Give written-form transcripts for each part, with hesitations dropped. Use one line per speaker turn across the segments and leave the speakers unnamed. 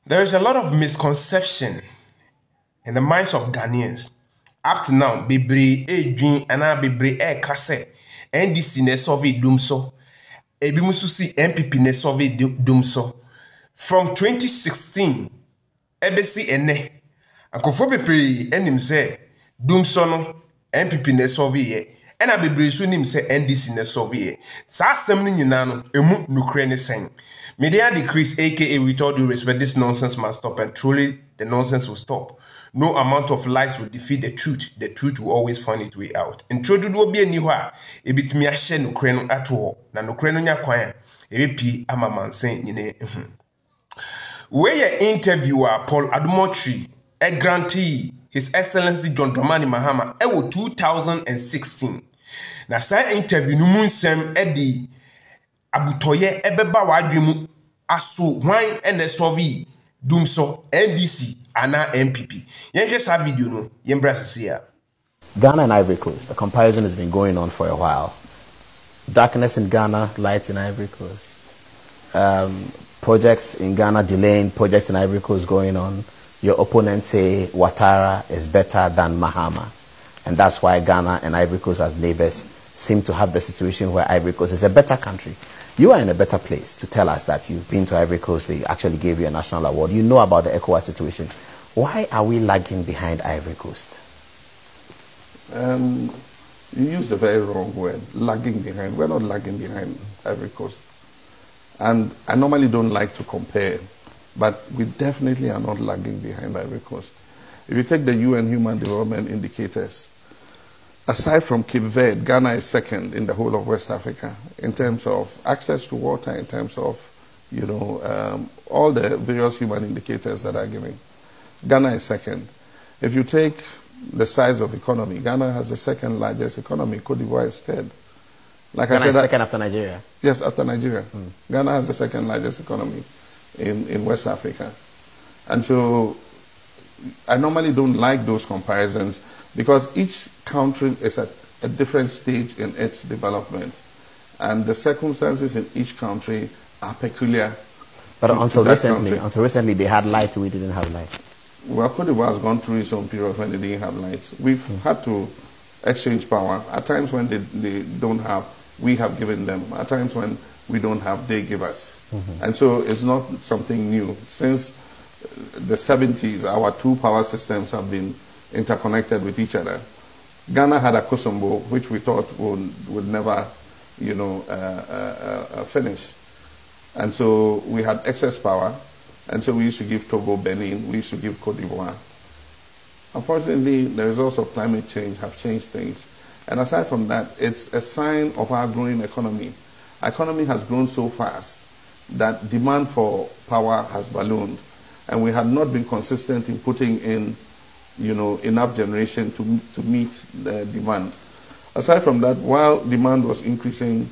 There is a lot of misconception in the minds of Ghanaians. Up to now, Bebre Edwin and Bebre Kase, NDC ne solve Dumso, Ebimususi NPP ne solve Dumso. From 2016, EBC ene, Ankofo Bebre enim se Dumso no NPP ne solve ye, and Bebre so nim se NDC ne solve ye. Sa asem ni nyina no emu nukre ne sen. Media decrease, aka with all due respect, this nonsense must stop, and truly the nonsense will stop. No amount of lies will defeat the truth. The truth will always find its way out. And truth will be a new ha. A bit me a share no creno at all. Na no creno nya kwaya. A ama man saying yine. Where your interviewer Paul Adumotri, a grantee, His Excellency John Dramani Mahama, ewo 2016. Na sa interview no munsem edi abutoye ebeba wadwemu aso hwan NSOV Dumso NDC ana NPP. Yenje sa video no yembra sisia.
Ghana and Ivory Coast. The comparison has been going on for a while. Darkness in Ghana, light in Ivory Coast. Projects in Ghana delaying, projects in Ivory Coast going on. Your opponents say Ouattara is better than Mahama. And that's why Ghana and Ivory Coast as neighbors seem to have the situation where Ivory Coast is a better country. You are in a better place to tell us that you've been to Ivory Coast. They actually gave you a national award. You know about the ECOWAS situation. Why are we lagging behind Ivory Coast?
You used a very wrong word, lagging behind. We're not lagging behind Ivory Coast. And I normally don't like to compare, but we definitely are not lagging behind Ivory Coast. If you take the UN Human Development Indicators, aside from Cape Verde, Ghana is second in the whole of West Africa in terms of access to water, in terms of, you know, all the various human indicators that are given. Ghana is second. If you take the size of economy, Ghana has the second largest economy. Côte d'Ivoire is third. Like
Ghana
I said,
is second after Nigeria?
Yes, after Nigeria. Ghana has the second largest economy in West Africa. And so I normally don't like those comparisons because each country is at a different stage in its development. And the circumstances in each country are peculiar.
But until recently, they had light, we didn't have light.
Well, Côte d'Ivoire has gone through its own period when they didn't have lights. We've had to exchange power. At times when they don't have, we have given them. At times when we don't have, they give us. And so it's not something new. Since the 70s, our two power systems have been interconnected with each other. Ghana had a Kosombo, which we thought would never, you know, finish. And so we had excess power. And so we used to give Togo, Benin, we used to give Côte d'Ivoire. Unfortunately, the results of climate change have changed things. And aside from that, it's a sign of our growing economy. Our economy has grown so fast that demand for power has ballooned. And we had not been consistent in putting in, you know, enough generation to meet the demand. Aside from that, while demand was increasing,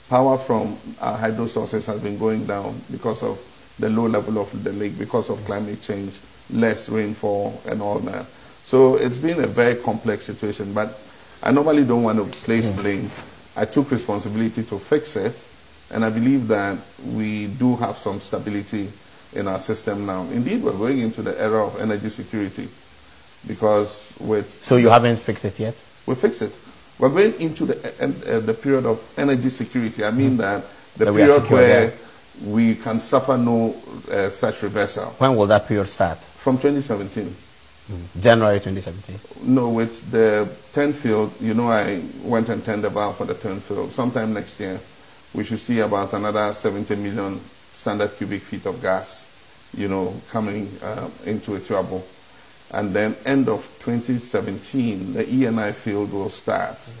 power from our hydro sources has been going down because of the low level of the lake, because of climate change, less rainfall and all that. So it's been a very complex situation, but I normally don't want to place blame. I took responsibility to fix it, and I believe that we do have some stability in our system now. Indeed, we're going into the era of energy security because with...
So you haven't fixed it yet?
We fixed it. We're going into the period of energy security. I mean that the period where we can suffer no such reversal.
When will that period start?
From 2017.
January 2017?
No, with the 10 field, you know, I went and tendered about for the 10 field. Sometime next year, we should see about another 70 million standard cubic feet of gas, you know, coming into a trouble. And then end of 2017, the ENI field will start.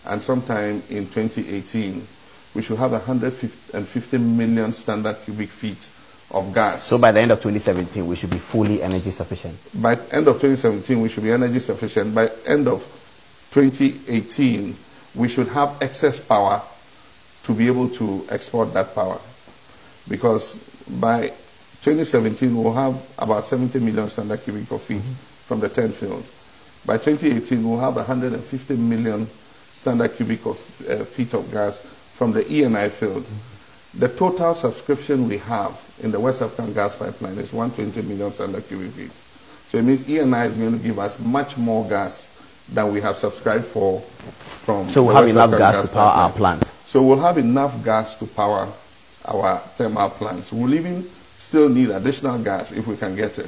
And sometime in 2018, we should have 150 million standard cubic feet of gas.
So by the end of 2017, we should be fully energy sufficient?
By the end of 2017, we should be energy sufficient. By end of 2018, we should have excess power to be able to export that power. Because by 2017, we'll have about 70 million standard cubic feet from the 10 field. By 2018, we'll have 150 million standard cubic feet of gas from the ENI field. The total subscription we have in the West African gas pipeline is 120 million standard cubic feet. So it means ENI is going to give us much more gas than we have subscribed for from.
So we'll have enough gas to power our plant.
So we'll have enough gas to power our thermal plants. We'll even still need additional gas if we can get it.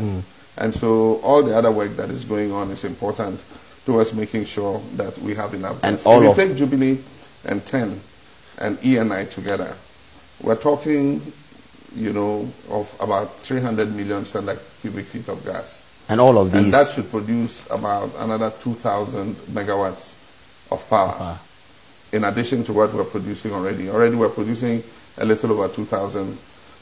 And so all the other work that is going on is important towards making sure that we have enough gas. And if we take Jubilee and 10 and ENI together, we're talking, you know, of about 300 million standard cubic feet of gas.
And all of these.
And that should produce about another 2,000 megawatts of power. In addition to what we're producing already. Already we're producing a little over 2,000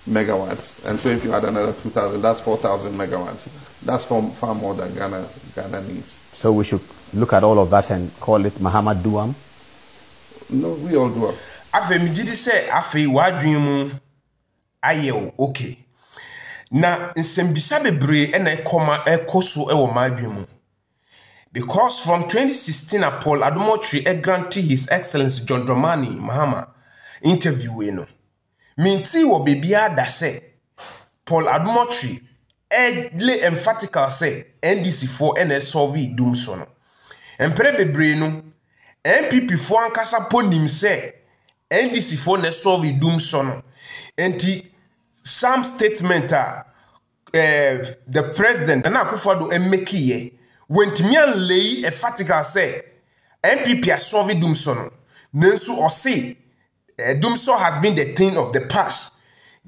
megawatts. And so if you add another 2,000, that's 4,000 megawatts. That's far more than Ghana needs.
So we should look at all of that and call it Mahama Duam?
No, we all do.
Afe mi jidi se afe wadwin mu aye okay. Na nsembisa bebre na ekoso e wo madwin mu. Because from 2016 Paul Adomotri granted His Excellency John Dramani Mahama interview we no. Minti wo bebia da se Paul Adomotri lay emphatical say NDC for solve Dumso no. Empere bebre no NPP for ankasa ponim say NDC for solve Dumso no. Enti some statement the president na Akufo-Addo make ye when Timian lay a fatical say NPP has solved Dumso no. Nensu or say Dumso has been the thing of the past.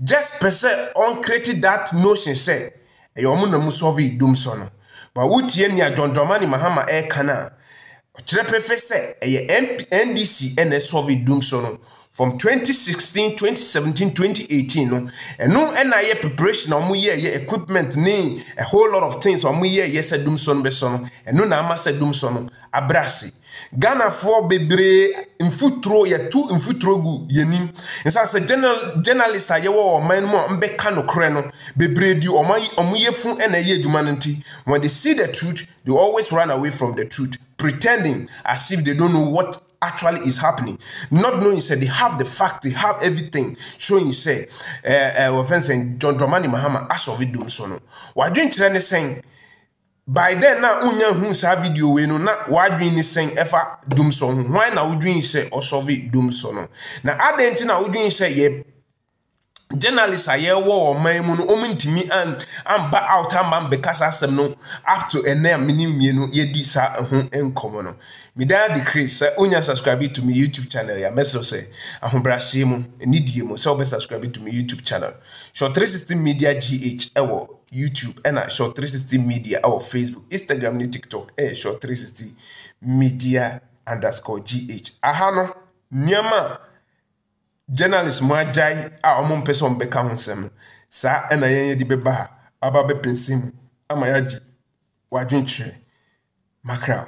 Just per se on created that notion say yomu solve Dumso no. But what ye near John Dramani Mahama kana Trepefe say NDC and solve Dumso no. From 2016, 2017, 2018, no, and no NIA preparation on year equipment, name a whole lot of things on year, yes, a Dumson Besson, and no Nama said Dumson, Abrasi. Ghana for bebre in futro ye two in futrogu yenim. And so as a journalist, I or man more mbekano creno, bebre du or my omuyefun and a ye humanity. When they see the truth, they always run away from the truth, pretending as if they don't know what actually is happening, not knowing say they have the fact, they have everything showing say offense and John Dramani Mahama as of Dumso no. Why doing trend saying by then now unya hu sa video we no na why doing saying ever Dumso why now we doing say or solve Dumso no. Na adenti na we doing say ye journalists are here war man mu no omintimi and ba out am because asem no up to ene minim no ye di sa ho enkomo no. Me da decrease say onya subscribe to me YouTube channel ya meso say ahobrase mu enidie mu say obe subscribe to me YouTube channel Short 360 Media GH ewo YouTube and Short 360 Media our Facebook Instagram ni TikTok Short 360 Media _GH ahano niama journalist mo ajai a omo mpese on beka honsem sa na yen di beba aba be pensim ama yaji wadwintre makra